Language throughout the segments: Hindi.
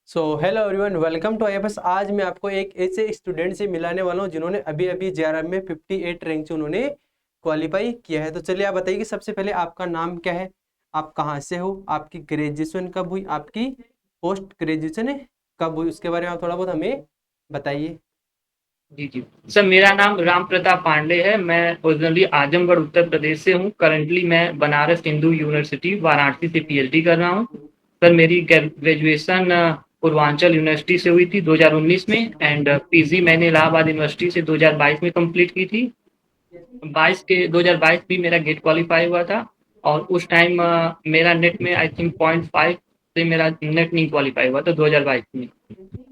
So hello everyone, welcome to IFS. आज मैं आपको एक ऐसे स्टूडेंट से मिलाने वाला हूं जिन्होंने अभी अभी जेआरएफ में 58 रैंक से उन्होंने क्वालिफाई किया है। तो चलिए आप बताइए कि सबसे पहले आपका नाम क्या है, आप कहाँ से हो, आपकी ग्रेजुएशन कब हुई, आपकी पोस्ट ग्रेजुएशन कब हुई, उसके बारे में आप थोड़ा बहुत हमें बताइए। जी, जी। सर मेरा नाम राम प्रताप पांडे है। मैं ओरिजिनली आजमगढ़ उत्तर प्रदेश से हूँ। करंटली मैं बनारस हिंदू यूनिवर्सिटी वाराणसी से पीएचडी कर रहा हूँ। सर मेरी ग्रेजुएशन पूर्वांचल यूनिवर्सिटी से हुई थी 2019 में एंड पीजी मैंने इलाहाबाद यूनिवर्सिटी से 2022 में कंप्लीट की थी। 2022 भी मेरा गेट क्वालिफाई हुआ था और उस टाइम मेरा नेट में आई थिंक 0.5 से मेरा नेट नहीं क्वालिफाई हुआ था 2022 में।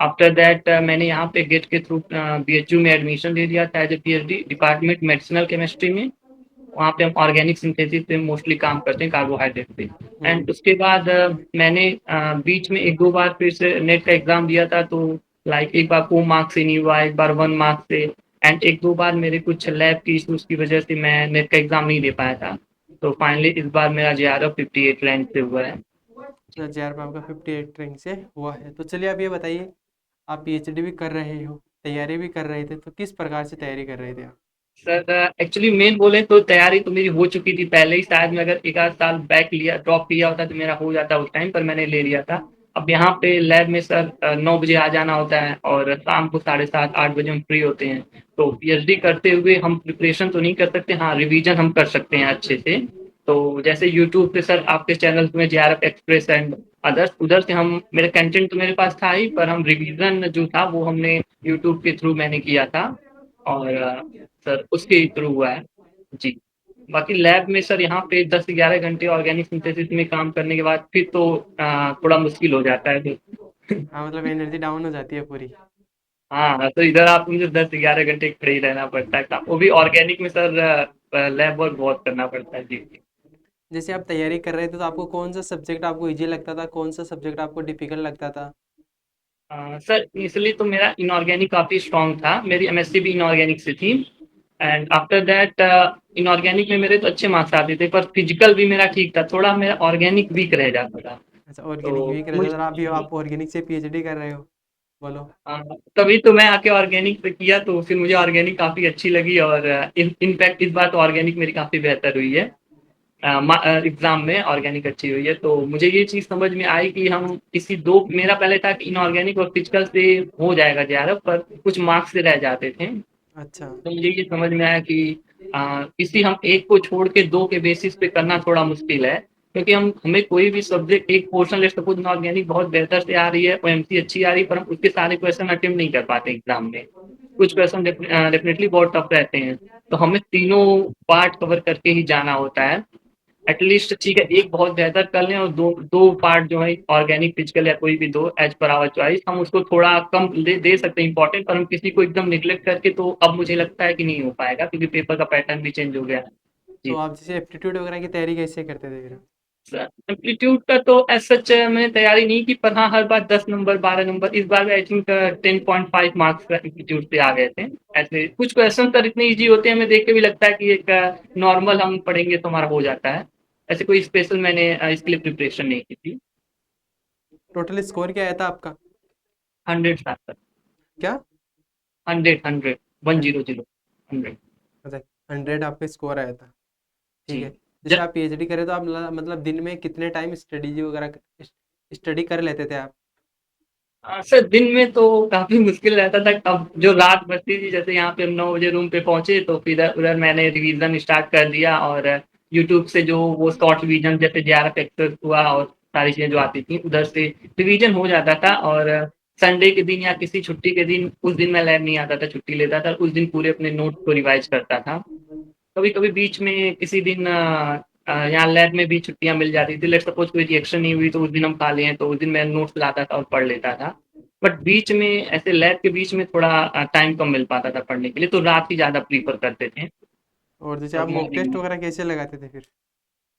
आफ्टर दैट मैंने यहाँ पे गेट के थ्रू बीएचयू में एडमिशन ले लिया था as a PhD department medicinal chemistry में। वहाँ पे हम ऑर्गेनिक सिंथेसिस पे मोस्टली काम करते हैं कार्बोहाइड्रेट पे। हम्म। एंड उसके बाद मैंने बीच में एक दो बार फिर से नेट का एग्जाम दिया था तो लाइक एक बार 4 मार्क्स से नहीं हुआ, एक बार 1 मार्क्स से। एंड एक दो बार मेरे कुछ लैब की इश्यूज की वजह से मैं नेट का एग्जाम नहीं दे पाया था। तो फाइनली इस बार मेरा जेआरएफ 58 रैंक से हुआ है। जेआरएफ आपका 58 रैंक से हुआ है। तो चलिए आप ये बताइए, आप पीएचडी भी कर रहे हो, तैयारी भी कर रहे थे, तो किस प्रकार से तैयारी कर रहे थे आप? सर एक्चुअली मेन बोले तो तैयारी तो मेरी हो चुकी थी पहले ही। शायद मैं अगर एक आध साल बैक लिया ड्रॉप किया होता तो मेरा हो जाता उस टाइम पर, मैंने ले लिया था। अब यहाँ पे लैब में सर 9 बजे आ जाना होता है और शाम को 7:30 8 बजे हम फ्री होते हैं। तो पीएचडी करते हुए हम प्रिपरेशन तो नहीं कर सकते, हाँ रिवीजन हम कर सकते हैं अच्छे से। तो जैसे यूट्यूब पे सर आपके चैनल में जेआरएफ एक्सप्रेस एंड अदर्स, उधर से हम मेरे कंटेंट तो मेरे पास था ही, पर हम रिवीजन जो था वो हमने यूट्यूब के थ्रू मैंने किया था। और सर उसके थ्रू हुआ है। जी। बाकी लैब में सर यहाँ पे 10 11 घंटे ऑर्गेनिक सिंथेसिस में काम करने के बाद फिर तो थोड़ा मुश्किल हो जाता है फिर। हाँ, मतलब एनर्जी डाउन हो जाती है पूरी। हाँ, तो इधर आपको मुझे 10 11 घंटे खड़े ही रहना पड़ता है काम, वो भी ऑर्गेनिक में सर। लैब वर्क बहुत करना पड़ता है। जी, जी। जैसे आप तैयारी कर रहे थे तो आपको कौन सा सब्जेक्ट आपको इजी लगता था, कौन सा सब्जेक्ट आपको डिफिकल्ट लगता था? सर इसलिए तो मेरा इनऑर्गेनिक काफ़ी स्ट्रॉन्ग था, मेरी एमएससी भी इनऑर्गेनिक से थी। एंड आफ्टर दैट इनऑर्गेनिक में मेरे तो अच्छे मार्क्स आते थे, पर फिजिकल भी मेरा ठीक था, थोड़ा मेरा ऑर्गेनिक वीक रह जाता था। अच्छा, तो ऑर्गेनिक वीक रहता मुझे था। अभी आप ऑर्गेनिक से पीएचडी कर रहे हो, बोलो। हाँ, तभी तो मैं आके ऑर्गेनिक पे किया, तो फिर मुझे ऑर्गेनिक काफ़ी अच्छी लगी और इनफैक्ट इस बार तो ऑर्गेनिक मेरी काफ़ी बेहतर हुई है। एग्जाम में ऑर्गेनिक अच्छी हुई है, तो मुझे ये चीज़ समझ में आई कि हम किसी दो, मेरा पहले था कि इनऑर्गेनिक और फिजिकल से हो जाएगा जेआरएफ, पर कुछ मार्क्स से रह जाते थे। अच्छा। तो मुझे ये समझ में आया कि किसी हम एक को छोड़ के दो के बेसिस पे करना थोड़ा मुश्किल है। क्योंकि हम हमें कोई भी सब्जेक्ट एक पोर्शन ले, सपोज ऑर्गेनिक बहुत बेहतर से आ रही है, ओएमसी अच्छी आ रही है, पर हम उसके सारे क्वेश्चन अटेम्प्ट नहीं कर पाते एग्जाम में। कुछ क्वेश्चन डेफिनेटली बहुत टफ रहते हैं। तो हमें तीनों पार्ट कवर करके ही जाना होता है। एटलीस्ट ठीक है, एक बहुत बेहतर कर लें और दो दो पार्ट जो है ऑर्गेनिक फिजिकल या कोई भी दो एज पर आवर चॉइस, हम उसको थोड़ा कम दे सकते हैं इंपॉर्टेंट, पर हम किसी को एकदम निग्लेक्ट करके तो अब मुझे लगता है कि नहीं हो पाएगा, क्योंकि पेपर का पैटर्न भी चेंज हो गया है। तो जी। आप जैसे एप्टीट्यूड वगैरह की तैयारी कैसे करते थे फिर? एप्टीट्यूड का तो एज सच मैंने तैयारी नहीं की, पर हाँ हर बार 10 नंबर 12 नंबर, इस बार आई थिंक 10.5 मार्क्स का एप्टीट्यूड से आ गए थे। ऐसे कुछ क्वेश्चन सर इतने इजी होते हैं, हमें देख के भी लगता है कि एक नॉर्मल हम पढ़ेंगे तो हमारा हो जाता है। ऐसे कोई स्पेशल मैंने इसके लिए प्रिपरेशन नहीं की थी। टोटल स्कोर क्या आया था आपका? 100 था सर। क्या? 100 100 100। अच्छा, 100 आपका स्कोर आया था। ठीक है। जी। जैसे आप पीएचडी करें तो आप मतलब दिन में कितने टाइम स्टडी वगैरह स्टडी कर लेते थे आप? सर दिन में तो काफ़ी मुश्किल रहता था। अब जो रात बजती थी, जैसे यहाँ पे हम 9 बजे रूम पे पहुँचे तो फिर उधर मैंने रिवीजन स्टार्ट कर दिया और यूट्यूब से जो वो शॉर्ट रिवीजन जैसे जेआरएफ एक्सरसाइज हुआ और सारी चीज़ें जो आती थी उधर से रिवीजन हो जाता था। और संडे के दिन या किसी छुट्टी के दिन, उस दिन मैं लैब नहीं आता था, छुट्टी लेता था, उस दिन पूरे अपने नोट्स को रिवाइज करता था। कभी-कभी बीच में किसी दिन यहाँ लैब में भी छुट्टियाँ मिल जाती थी। लेट्स सपोज़ कोई रिएक्शन नहीं हुई तो उस दिन हम खाली हैं, तो उस दिन मैं नोट्स लाता था और पढ़ लेता था। बट बीच में ऐसे लैब के बीच में थोड़ा टाइम कम मिल पाता था पढ़ने के लिए, तो रात ही ज़्यादा प्रेफ़र करते थे और जैसे और आप मॉक मॉर्निंग टेस्ट में। वगैरह कैसे लगाते थे फिर?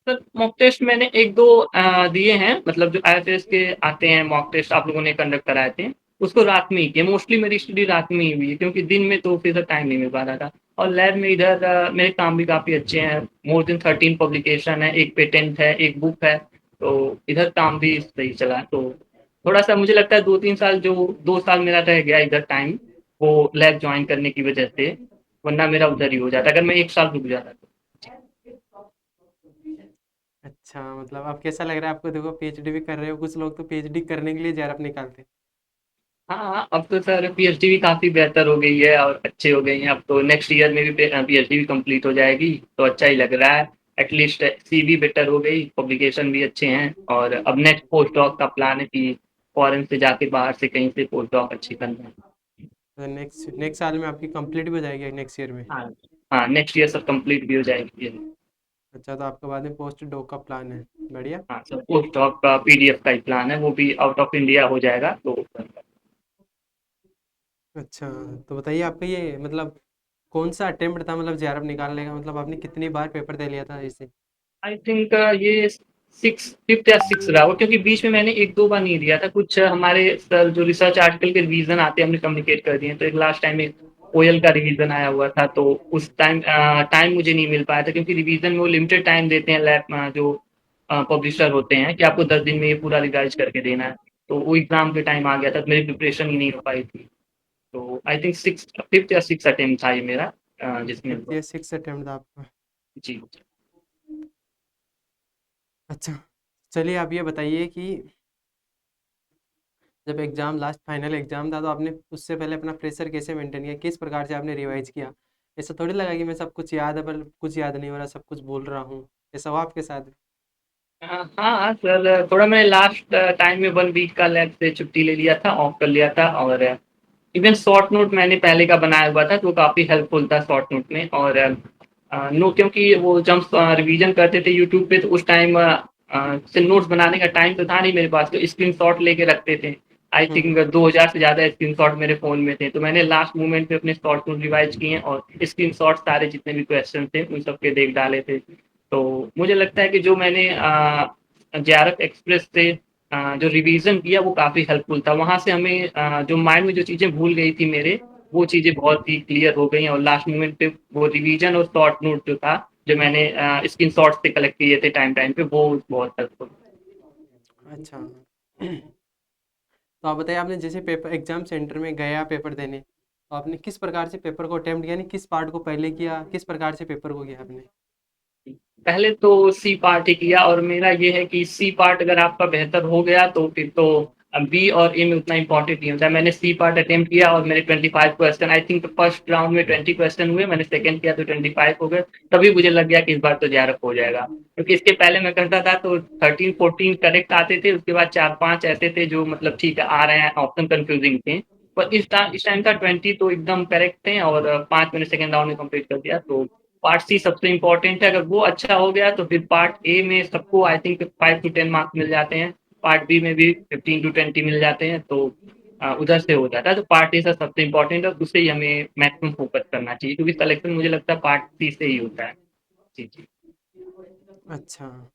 सर मॉक टेस्ट मैंने 1-2 दिए हैं, मतलब जो आईएफएस के आते हैं मॉक टेस्ट आप लोगों ने कंडक्ट कराए थे, उसको रात में ही किए। मोस्टली मेरी स्टडी रात में ही हुई है, क्योंकि दिन में तो फिर टाइम नहीं मिल पा रहा था। और लैब में इधर मेरे काम भी काफ़ी अच्छे हैं, मोर देन 13 पब्लिकेशन है, 1 पेटेंट है, 1 बुक है, तो इधर काम भी सही चला। तो थोड़ा सा मुझे लगता है 2-3 साल, जो 2 साल मेरा रह गया इधर टाइम, वो लैब ज्वाइन करने की वजह से, वरना मेरा उधर ही हो जाता अगर मैं 1 साल रुक जाता तो। अच्छा, मतलब अब कैसा लग रहा है आपको? देखो पीएचडी भी कर रहे हो, कुछ लोग तो पीएचडी करने के लिए जेआरएफ निकालते हैं। हाँ हाँ, अब तो सर पीएचडी भी काफ़ी बेहतर हो गई है और अच्छी हो गई है। अब तो नेक्स्ट ईयर में भी पीएचडी भी कंप्लीट हो जाएगी, तो अच्छा ही लग रहा है। एटलीस्ट सीवी बेटर हो गई, पब्लिकेशन भी अच्छे हैं, और अब नेक्स्ट पोस्ट डॉक का प्लान है कि फॉरेन से जाके, बाहर से कहीं से पोस्ट डॉक अच्छी करना है। तो नेक्स्ट नेक्स्ट साल में आपकी कंप्लीट भी हो जाएगी, नेक्स्ट ईयर में? हाँ हाँ, नेक्स्ट ईयर सब कंप्लीट भी हो जाएगी ये। अच्छा, तो आपका बाद में पोस्ट डॉक का प्लान है, बढ़िया। हाँ, सब पोस्ट डॉक का पीडीएफ का ही प्लान है, वो भी आउट ऑफ इंडिया हो जाएगा तो। अच्छा, तो बताइए आपका ये मतलब कौन सा अटेम्प्ट था, मतलब जेआरएफ निकालने का? मतलब आपने कितनी बार पेपर दे लिया था इसे? आई थिंक ये सिक्स, फिफ्थ या सिक्स रहा हो, क्योंकि बीच में मैंने 1-2 बार नहीं दिया था। कुछ हमारे सर जो रिसर्च आर्टिकल के रिवीजन आते हैं, हमने कम्युनिकेट कर दिए। तो एक लास्ट टाइम एक ओयल का रिवीजन आया हुआ था, तो उस टाइम टाइम मुझे नहीं मिल पाया था, क्योंकि रिवीजन में वो लिमिटेड टाइम देते हैं लैब जो पब्लिशर होते हैं, कि आपको 10 दिन में ये पूरा रिवाइज करके देना है। तो वो एग्जाम के टाइम आ गया था, तो मेरी प्रिपरेशन ही नहीं हो पाई थी। तो आई थिंक सिक्स, फिफ्थ या सिक्स अटेम्प्ट था ये मेरा, जिसमें फिफ्थ हुआ। या सिक्स अटेम्प्ट था आपका? जी। अच्छा, चलिए आप ये बताइए कि जब एग्ज़ाम, लास्ट फाइनल एग्ज़ाम था, तो आपने उससे पहले अपना प्रेशर कैसे मेंटेन किया? किस प्रकार से आपने रिवाइज़ किया? ऐसा थोड़ी लगा कि मैं सब कुछ याद है पर कुछ याद नहीं हो रहा, सब कुछ भूल रहा हूँ, ऐसा हुआ आपके साथ? हाँ सर, थोड़ा मैंने लास्ट टाइम में 1 वीक का लैब से छुट्टी ले लिया था, ऑफ कर लिया था। और इवन शॉर्ट नोट मैंने पहले का बनाया हुआ था, तो काफ़ी हेल्पफुल था शॉर्ट नोट में। और नो, क्योंकि वो जब रिवीजन करते थे यूट्यूब पे, तो उस टाइम से नोट्स बनाने का टाइम तो था नहीं मेरे पास, तो स्क्रीन शॉट लेके रखते थे। आई हुँ, थिंक 2000 से ज़्यादा स्क्रीन शॉट मेरे फ़ोन में थे, तो मैंने लास्ट मोमेंट पे अपने शॉर्ट नोट रिवाइज किए, और स्क्रीन शॉट सारे जितने भी क्वेश्चन थे उन सब के देख डाले थे। तो मुझे लगता है कि जो मैंने जेआरएफ एक्सप्रेस से जो रिवीजन किया, वो काफ़ी हेल्पफुल था। वहाँ से हमें जो माइंड में जो चीज़ें भूल गई थी मेरे, वो चीज़ें बहुत ही क्लियर हो गई। और लास्ट मोमेंट पे वो रिवीजन और शॉर्ट नोट जो था, जो मैंने स्क्रीन शॉट से कलेक्ट किए थे टाइम टाइम पे, वो बहुत हेल्पफुल। अच्छा। तो आप बताइए, आपने जैसे पेपर एग्ज़ाम सेंटर में गया पेपर देने, तो आपने किस प्रकार से पेपर को अटेम्प्ट किया? यानी किस पार्ट को पहले किया, किस प्रकार से पेपर को किया आपने? पहले तो सी पार्ट ही किया, और मेरा ये है कि सी पार्ट अगर आपका बेहतर हो गया, तो फिर तो बी और ए में उतना इंपॉर्टेंट नहीं होता है। मैंने सी पार्ट अटेम्प्ट किया, और मेरे 25 question, I think first round में 20 क्वेश्चन हुए, मैंने सेकंड किया तो 25 हो गए। तभी मुझे लग गया कि इस बार तो जेआरएफ हो जाएगा, क्योंकि इसके पहले मैं करता था तो 13-14 करेक्ट आते थे, उसके बाद 4-5 ऐसे थे जो मतलब ठीक है आ रहे हैं, ऑप्शन कंफ्यूजिंग थे। पर इस टाइम था 20 तो एकदम करेक्ट थे, और 5 मैंने सेकंड राउंड में कंप्लीट कर दिया। तो पार्ट सी सबसे इम्पोर्टेंट है, अगर वो अच्छा हो गया तो फिर पार्ट ए में सबको आई थिंक 5 to 10 मार्क्स मिल जाते हैं। पार्ट बी में भी 15 to 20 मिल जाते हैं, तो उधर से हो जाता है। तो पार्ट ए सबसे इम्पोर्टेंट है, उससे ही हमें मैक्सिमम फोकस करना चाहिए, क्योंकि कलेक्शन मुझे लगता है पार्ट सी से ही होता है। जी जी। अच्छा,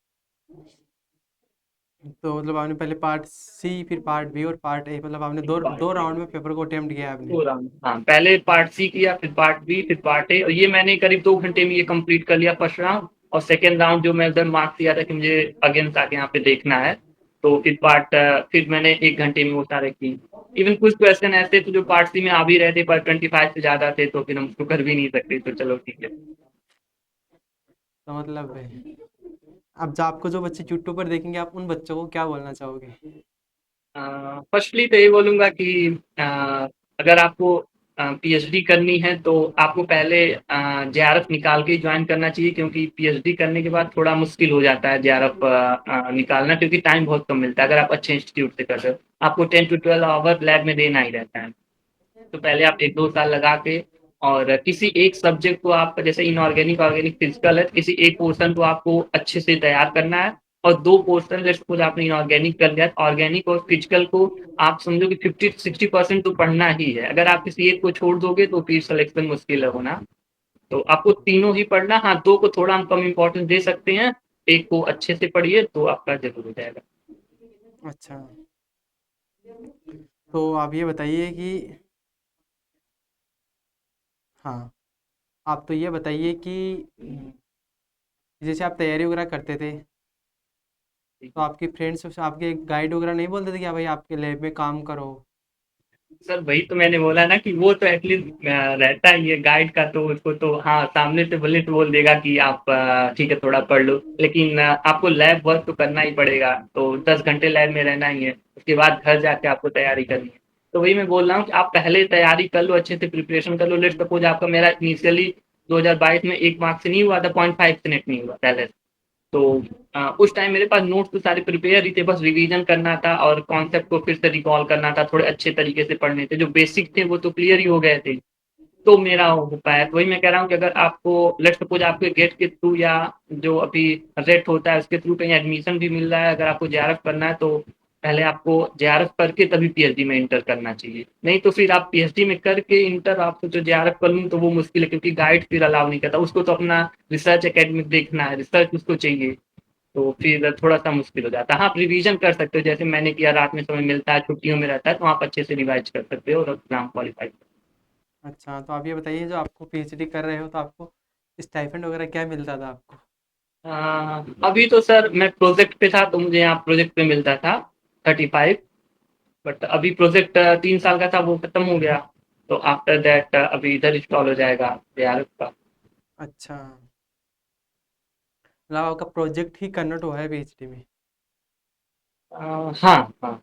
तो मतलब आपने पहले पार्ट सी, फिर पार्ट बी और पार्ट ए, मतलब आपने दो दो राउंड में पेपर को अटेम्प्ट किया आपने? 2 राउंड, हाँ, पहले पार्ट सी किया, फिर पार्ट बी, फिर पार्ट ए, और ये मैंने करीब 2 घंटे में ये कंप्लीट कर लिया फर्स्ट राउंड। और सेकेंड राउंड जो मैं उधर मार्क्स दिया था कि मुझे अगेंस्ट आके यहाँ पे देखना है, तो फिर मैंने 1 घंटे में वो सारे किए। इवन कुछ क्वेश्चन ऐसे थे जो पार्ट सी में आ भी रहे थे, पर 25 से ज्यादा थे, तो फिर हम उसको कर भी नहीं सकते, तो चलो ठीक है। तो मतलब अब जो आपको जो बच्चे यूट्यूब पर देखेंगे, आप उन बच्चों को क्या बोलना चाहोगे? फर्स्टली तो ये बोलूँगा कि अ, अगर आपको पीएचडी करनी है, तो आपको पहले जेआरएफ निकाल के ज्वाइन करना चाहिए, क्योंकि पीएचडी करने के बाद थोड़ा मुश्किल हो जाता है जेआरएफ निकालना, क्योंकि टाइम बहुत कम मिलता है अगर आप अच्छे इंस्टीट्यूट से कर रहे हो। आपको 10 to 12 आवर लैब में देना ही रहता है। तो पहले आप 1-2 साल लगा के, और किसी एक सब्जेक्ट को आप, जैसे इनऑर्गेनिक, ऑर्गेनिक, फिजिकल है, किसी एक पोर्शन को आपको अच्छे से तैयार करना है। और 2 पोर्शन, लेट्स सपोज आपने इनऑर्गेनिक कर लिया, ऑर्गेनिक और फिजिकल को आप समझो कि 50-60% तो पढ़ना ही है। अगर आप किसी एक को छोड़ दोगे तो फिर सिलेक्शन मुश्किल है होना। तो आपको तीनों ही पढ़ना, हाँ, दो को थोड़ा हम कम इम्पोर्टेंस दे सकते हैं, एक को अच्छे से पढ़िए तो आपका जरूर हो जाएगा। अच्छा, तो आप ये बताइए कि हाँ, आप तो ये बताइए कि जैसे आप तैयारी वगैरह करते थे, तो आपकी फ्रेंड्स आपके गाइड वगैरह नहीं बोलते थे कि हाँ भाई आपके लैब में काम करो? सर वही तो मैंने बोला ना कि वो तो एटलीस्ट रहता ही है गाइड का, तो उसको तो हाँ सामने से भले तो बोल देगा कि आप ठीक है थोड़ा पढ़ लो, लेकिन आपको लैब वर्क तो करना ही पड़ेगा, तो 10 घंटे लैब में रहना ही है, उसके बाद घर जाके आपको तैयारी करनी है। तो वही मैं बोल रहा हूँ कि आप पहले तैयारी कर लो, अच्छे से प्रिपरेशन कर लो। लेट्स सपोज आपका, मेरा इनिशियली 2022 में 1 मार्क्स से नहीं हुआ था, 0.5 से नेट नहीं हुआ पहले। तो उस टाइम मेरे पास नोट्स तो सारे प्रिपेयर ही थे, बस रिवीजन करना था और कॉन्सेप्ट को फिर से रिकॉल करना था, थोड़े अच्छे तरीके से पढ़ने थे, जो बेसिक थे वो तो क्लियर ही हो गए थे। तो मेरा हो पाया। तो वही मैं कह रहा हूँ कि अगर आपको लेट्स सपोज आपके गेट के थ्रू या जो अभी रेट होता है उसके थ्रू कहीं एडमिशन भी मिल रहा है, अगर आपको जेआरएफ करना है तो पहले आपको जेआरएफ करके तभी पीएचडी में इंटर करना चाहिए। नहीं तो फिर आप पीएचडी में करके इंटर आपको जो जेआरएफ कर लूँ तो वो मुश्किल है, क्योंकि गाइड फिर अलाउ नहीं करता, उसको तो अपना रिसर्च एकेडमिक देखना है, रिसर्च उसको चाहिए। तो फिर थोड़ा-सा मुश्किल हो जाता है। हाँ, आप रिवीज़न कर सकते हो, जैसे मैंने किया, रात में समय मिलता है, छुट्टियों में रहता है, तो आप अच्छे से रिवाइज़ कर सकते हो और एग्ज़ाम क्वालीफ़ाई कर। अच्छा, तो आप ये बताइए जो आपको पीएचडी कर रहे हो तो आपको स्टाइपेंड वगैरह क्या मिलता था आपको? अभी तो सर मैं प्रोजेक्ट पे था, तो मुझे यहाँ प्रोजेक्ट पे मिलता था 35, बट अभी प्रोजेक्ट 3 साल का था, वो खत्म हो गया। तो आफ्टर दैट अभी इधर इंस्टॉल हो जाएगा जेआरएफ का। अच्छा, मतलब आपका प्रोजेक्ट ही कन्वर्ट हुआ है पीएचडी में? हाँ, हाँ।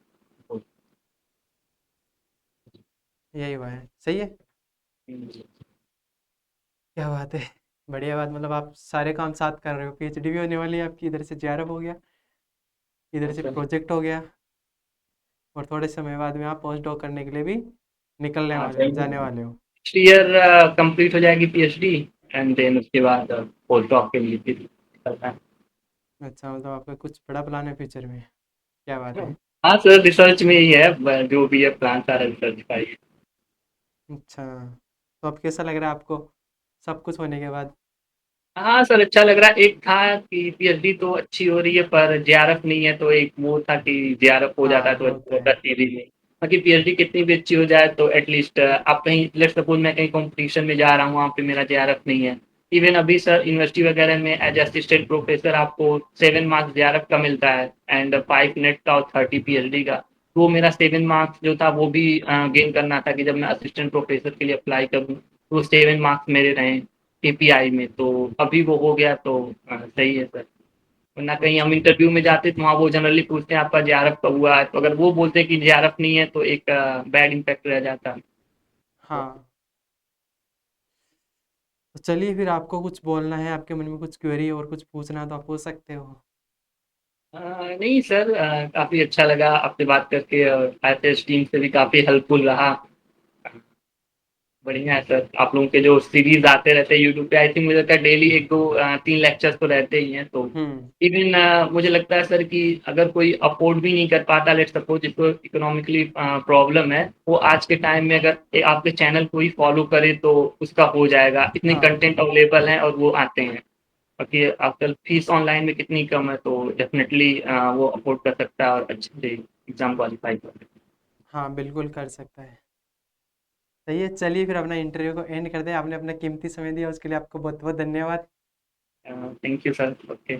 यही हुआ है, सही है। क्या बात है। बढ़िया बात, मतलब आप सारे काम साथ कर रहे हो, पीएचडी भी होने वाली है आपकी, इधर से जेआरएफ हो गया, इधर से अच्छा। प्रोजेक्ट हो गया, और थोड़े समय बाद में आप पोस्ट डॉक करने के लिए भी निकलने हाँ, वाले हो, सही है। जाने वाले हो। नेक्स्ट ईयर कंप्लीट हो जाएगी पीएचडी, एंड देन उसके बाद पोस्ट डॉक के लिए फिर करना है। अच्छा, मतलब आपका कुछ बड़ा प्लान है फ्यूचर में? क्या बात है। हाँ सर, रिसर्च में ही है, जो भी है प्लान सारा रिसर्च का ही है। अच्छा, तो अब कैसा लग रहा है आपको सब कुछ होने के बाद? हाँ सर, अच्छा लग रहा है। एक था कि पीएचडी तो अच्छी हो रही है पर जेआरएफ नहीं है, तो एक वो था कि जेआरएफ हो जाता हाँ, है तो वो तो अच्छा है। होता सीधी में। बाकी पीएचडी कितनी भी अच्छी हो जाए तो एटलीस्ट आप कहीं, लेट्स सपोज मैं कहीं कॉम्पिटिशन में जा रहा हूँ, वहाँ पे मेरा जेआरएफ नहीं है। इवन अभी सर यूनिवर्सिटी वगैरह में एज असिस्टेंट प्रोफेसर आपको 7 मार्क्स जेआरएफ का मिलता है एंड 5 नेट का और 30 पीएचडी का। वो मेरा 7 मार्क्स जो था वो भी गेन करना था कि जब मैं असिस्टेंट प्रोफेसर के लिए अप्लाई करूँ तो 7 मार्क्स मेरे रहे एपीआई में, तो अभी वो हो गया तो सही है सर। वरना कहीं हम अच्छा। इंटरव्यू में जाते तो वहाँ वो जनरली पूछते हैं आपका जेआरएफ कब हुआ है, तो अगर वो बोलते हैं कि जेआरएफ नहीं है तो एक बैड इम्पैक्ट रह जाता। तो हाँ, तो चलिए फिर, आपको कुछ बोलना है, आपके मन में कुछ क्वेरी और कुछ पूछना है तो आप पूछ सकते हो। नहीं सर, काफ़ी अच्छा लगा आपसे बात करके और आईपीएस टीम से भी काफ़ी हेल्पफुल रहा। बढ़िया है सर, आप लोगों के जो सीरीज आते रहते हैं यूट्यूब पे, आई थिंक मुझे लगता है डेली 1, 2, 3 लेक्चर्स तो रहते ही हैं। तो हम्म। इवन मुझे लगता है सर कि अगर कोई अफोर्ड भी नहीं कर पाता, लेट्स सपोज जिसको इकोनॉमिकली प्रॉब्लम है, वो आज के टाइम में अगर आपके चैनल को ही फॉलो करे तो उसका हो जाएगा। इतने हाँ, कंटेंट अवेलेबल हैं और वो आते हैं। बाकी आजकल फीस ऑनलाइन में कितनी कम है, तो डेफिनेटली वो अफोर्ड कर सकता है और अच्छे से एग्जाम क्वालिफाई कर सकता हाँ, बिल्कुल कर सकता है। सही है, चलिए फिर अपना इंटरव्यू को एंड करते हैं। आपने अपना कीमती समय दिया उसके लिए आपको बहुत बहुत धन्यवाद। है। Thank you sir. ओके।